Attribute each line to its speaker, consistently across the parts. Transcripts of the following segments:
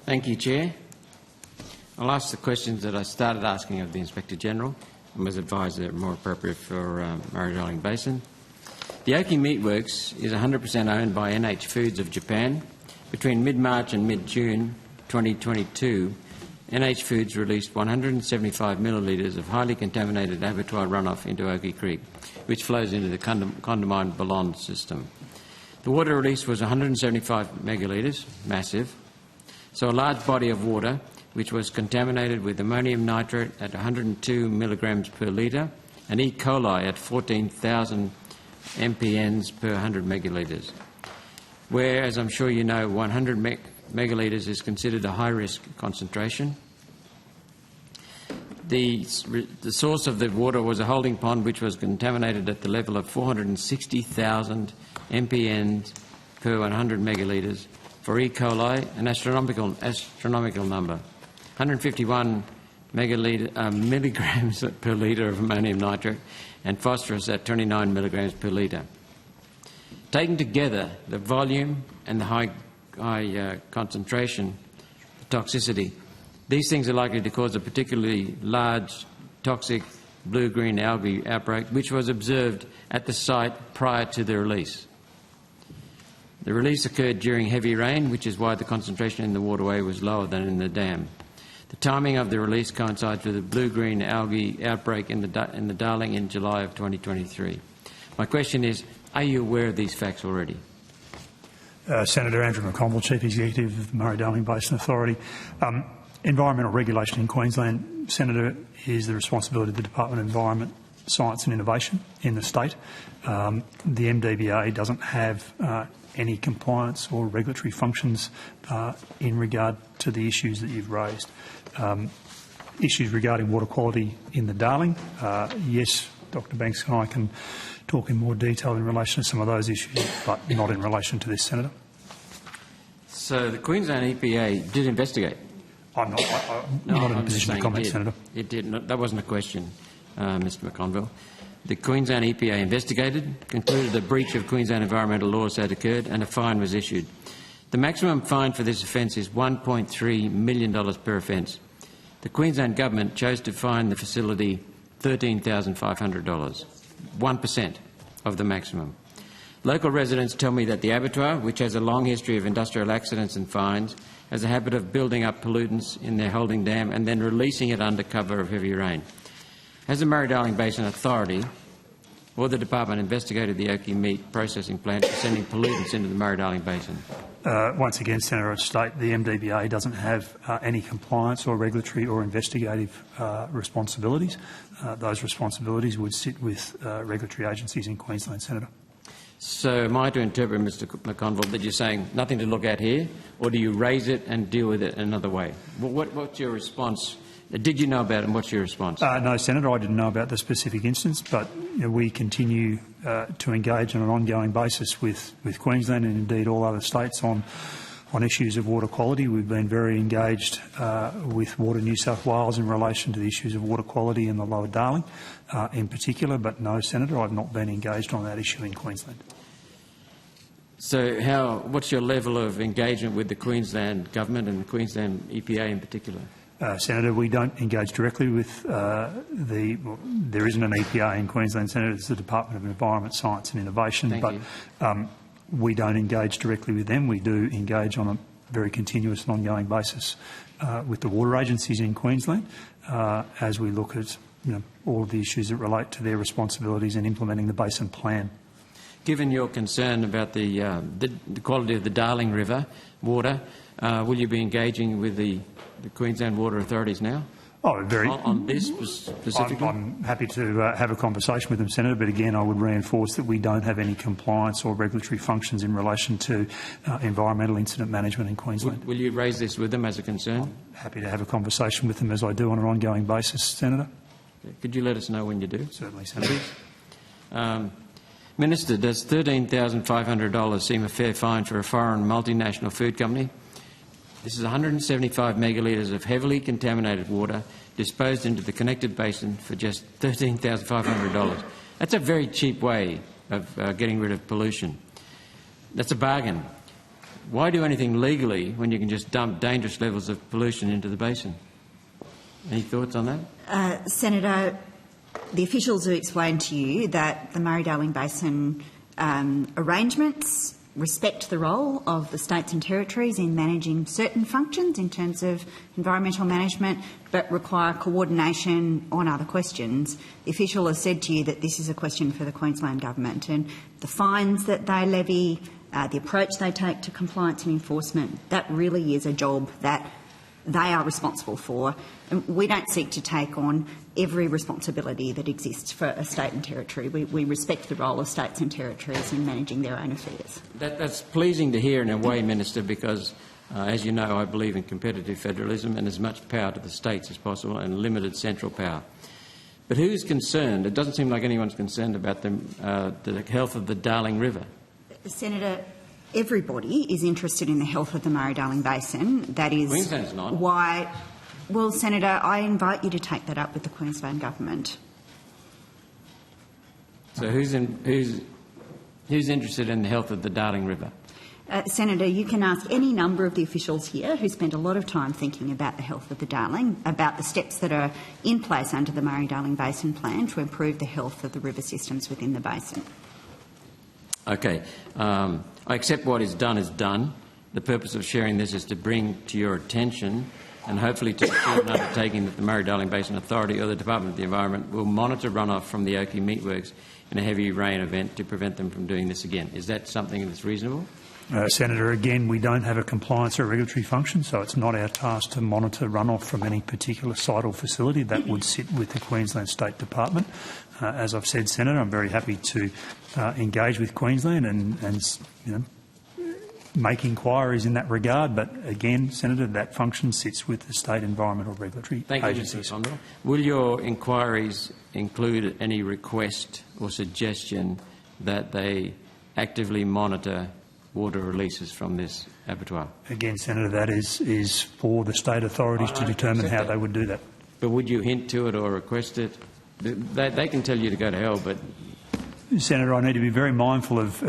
Speaker 1: Thank you, Chair. I'll ask the questions that I started asking of the Inspector-General and was advised they're more appropriate for Murray Darling Basin. The Oakey Meatworks is 100% owned by NH Foods of Japan. Between mid-March and mid-June 2022, NH Foods released 175 millilitres of highly contaminated abattoir runoff into Oakey Creek, which flows into the Condamine Balonne system. The water release was 175 megalitres, massive, so a large body of water which was contaminated with ammonium nitrate at 102 milligrams per litre and E. coli at 14,000 mpns per 100 megalitres, where, as I'm sure you know, 100 megalitres is considered a high-risk concentration. The source of the water was a holding pond which was contaminated at the level of 460,000 mpns per 100 megalitres for E. coli, an astronomical number, 151 milligrams per litre of ammonium nitrate and phosphorus at 29 milligrams per litre. Taken together, the volume and the high concentration, the toxicity, these things are likely to cause a particularly large toxic blue-green algae outbreak, which was observed at the site prior to the release. The release occurred during heavy rain, which is why the concentration in the waterway was lower than in the dam. The timing of the release coincides with the blue-green algae outbreak in the Darling in July of 2023. My question is, are you aware of these facts already?
Speaker 2: Senator Andrew McConville, Chief Executive of the Murray Darling Basin Authority. Environmental regulation in Queensland, Senator, is the responsibility of the Department of Environment, Science and Innovation in the state. The MDBA doesn't have any compliance or regulatory functions in regard to the issues that you've raised. Issues regarding water quality in the Darling, yes, Dr Banks and I can talk in more detail in relation to some of those issues, but not in relation to this, Senator.
Speaker 1: So the Queensland EPA did investigate?
Speaker 2: I'm not in a position to comment, Senator.
Speaker 1: It did. That wasn't a question, Mr McConville. The Queensland EPA investigated, concluded a breach of Queensland environmental laws had occurred and a fine was issued. The maximum fine for this offence is $1.3 million per offence. The Queensland Government chose to fine the facility $13,500, 1% of the maximum. Local residents tell me that the abattoir, which has a long history of industrial accidents and fines, has a habit of building up pollutants in their holding dam and then releasing it under cover of heavy rain. Has the Murray Darling Basin Authority or the Department investigated the Oakey meat processing plant for sending pollutants into the Murray Darling Basin?
Speaker 2: Once again, Senator, I'd state the MDBA doesn't have any compliance or regulatory or investigative responsibilities. Those responsibilities would sit with regulatory agencies in Queensland, Senator.
Speaker 1: So am I to interpret, Mr McConville, that you're saying nothing to look at here, or do you raise it and deal with it another way? What's your response? Did you know about it, and what's your response? No,
Speaker 2: Senator, I didn't know about the specific instance, but we continue to engage on an ongoing basis with Queensland and indeed all other states on issues of water quality. We've been very engaged with Water New South Wales in relation to the issues of water quality in the Lower Darling in particular, but no, Senator, I've not been engaged on that issue in Queensland.
Speaker 1: So what's your level of engagement with the Queensland Government and the Queensland EPA in particular?
Speaker 2: Senator, we don't engage directly with there isn't an EPA in Queensland, Senator. It's the Department of Environment, Science and Innovation. We don't engage directly with them. We do engage on a very continuous and ongoing basis with the water agencies in Queensland as we look at all of the issues that relate to their responsibilities in implementing the basin plan.
Speaker 1: Given your concern about the quality of the Darling River water, will you be engaging with the Queensland water authorities now? On this specifically?
Speaker 2: I'm happy to have a conversation with them, Senator, but again I would reinforce that we don't have any compliance or regulatory functions in relation to environmental incident management in Queensland.
Speaker 1: Will you raise this with them as a concern?
Speaker 2: I'm happy to have a conversation with them as I do on an ongoing basis, Senator.
Speaker 1: Could you let us know when you do?
Speaker 2: Certainly, Senator.
Speaker 1: Minister, does $13,500 seem a fair fine for a foreign multinational food company? This is 175 megalitres of heavily contaminated water disposed into the connected basin for just $13,500. That's a very cheap way of getting rid of pollution. That's a bargain. Why do anything legally when you can just dump dangerous levels of pollution into the basin? Any thoughts on that?
Speaker 3: Senator, the officials have explained to you that the Murray Darling Basin arrangements respect the role of the states and territories in managing certain functions in terms of environmental management, but require coordination on other questions. The official has said to you that this is a question for the Queensland Government, and the fines that they levy, the approach they take to compliance and enforcement, that really is a job that they are responsible for. And we don't seek to take on every responsibility that exists for a state and territory. We respect the role of states and territories in managing their own affairs.
Speaker 1: That's pleasing to hear in a way, Minister, because, as you know, I believe in competitive federalism and as much power to the states as possible and limited central power. But who's concerned? It doesn't seem like anyone's concerned about the health of the Darling River.
Speaker 3: Senator, everybody is interested in the health of the Murray Darling Basin. That is
Speaker 1: Queensland's not.
Speaker 3: Why. Well, Senator, I invite you to take that up with the Queensland Government.
Speaker 1: So who's interested in the health of the Darling River?
Speaker 3: Senator, you can ask any number of the officials here who spend a lot of time thinking about the health of the Darling, about the steps that are in place under the Murray Darling Basin Plan to improve the health of the river systems within the basin.
Speaker 1: Okay. I accept what is done is done. The purpose of sharing this is to bring to your attention and hopefully to achieve an undertaking that the Murray Darling Basin Authority or the Department of the Environment will monitor runoff from the Oakey meatworks in a heavy rain event to prevent them from doing this again. Is that something that's reasonable?
Speaker 2: Senator, again, we don't have a compliance or regulatory function, so it's not our task to monitor runoff from any particular site or facility. That would sit with the Queensland State Department. As I've said, Senator, I'm very happy to engage with Queensland and you know, make inquiries in that regard. But again, Senator, that function sits with the state environmental regulatory agencies.
Speaker 1: Thank you, Mr. Will your inquiries include any request or suggestion that they actively monitor water releases from this abattoir?
Speaker 2: Again, Senator, that is for the state authorities to determine how they would do that.
Speaker 1: But would you hint to it or request it? They can tell you to go to hell, but...
Speaker 2: Senator, I need to be very mindful of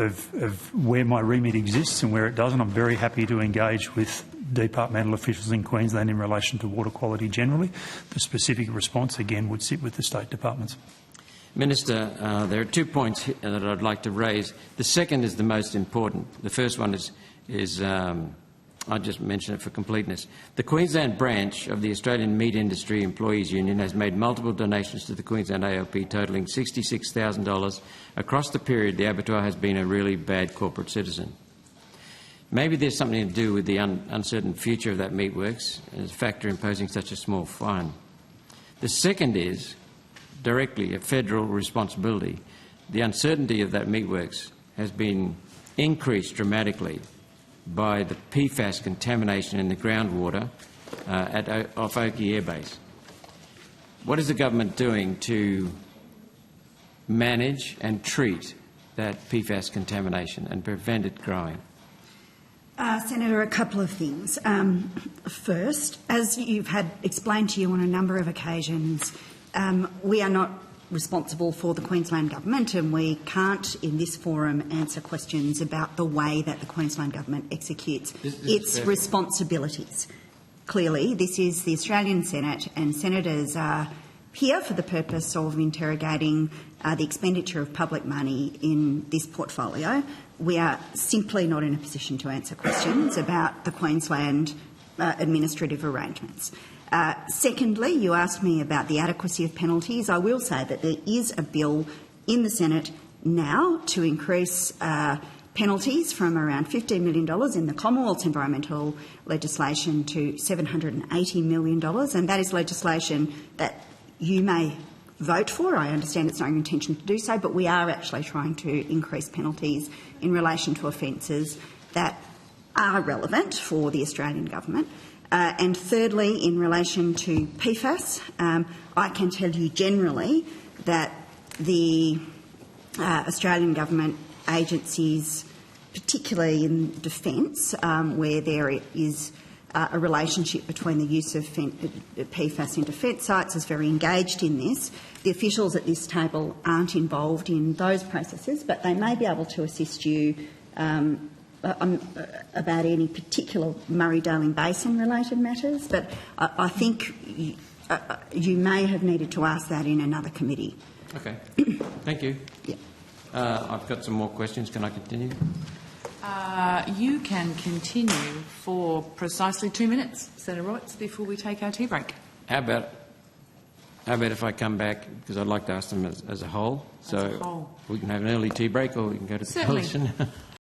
Speaker 2: where my remit exists and where it doesn't. I'm very happy to engage with departmental officials in Queensland in relation to water quality generally. The specific response, again, would sit with the state departments.
Speaker 1: Minister, there are 2 points that I'd like to raise. The second is the most important. The first one is I'll just mention it for completeness. The Queensland branch of the Australian Meat Industry Employees Union has made multiple donations to the Queensland ALP totalling $66,000. Across the period, the abattoir has been a really bad corporate citizen. Maybe there's something to do with the uncertain future of that meatworks as a factor imposing such a small fine. The second is directly a federal responsibility. The uncertainty of that meatworks has been increased dramatically by the PFAS contamination in the groundwater off Oakey Air Base. What is the government doing to manage and treat that PFAS contamination and prevent it growing?
Speaker 3: Senator, a couple of things. First, as you've had explained to you on a number of occasions, we are not responsible for the Queensland Government, and we can't in this forum answer questions about the way that the Queensland Government executes its responsibilities. Clearly, this is the Australian Senate, and senators are here for the purpose of interrogating the expenditure of public money in this portfolio. We are simply not in a position to answer questions about the Queensland administrative arrangements. Secondly, you asked me about the adequacy of penalties. I will say that there is a bill in the Senate now to increase penalties from around $15 million in the Commonwealth's environmental legislation to $780 million, and that is legislation that you may vote for. I understand it's not your intention to do so, but we are actually trying to increase penalties in relation to offences that are relevant for the Australian Government. And thirdly, in relation to PFAS, I can tell you generally that the Australian Government agencies, particularly in defence, where there is a relationship between the use of PFAS in defence sites, is very engaged in this. The officials at this table aren't involved in those processes, but they may be able to assist you about any particular Murray Darling Basin related matters, but I think you may have needed to ask that in another committee.
Speaker 1: Okay. Thank you.
Speaker 3: Yeah.
Speaker 1: I've got some more questions. Can I continue?
Speaker 4: You can continue for precisely 2 minutes, Senator Roberts, before we take our tea break.
Speaker 1: How about if I come back, because I'd like to ask them as a whole. So
Speaker 4: a whole.
Speaker 1: we can have an early tea break, or we can go to the
Speaker 4: Certainly.
Speaker 1: coalition.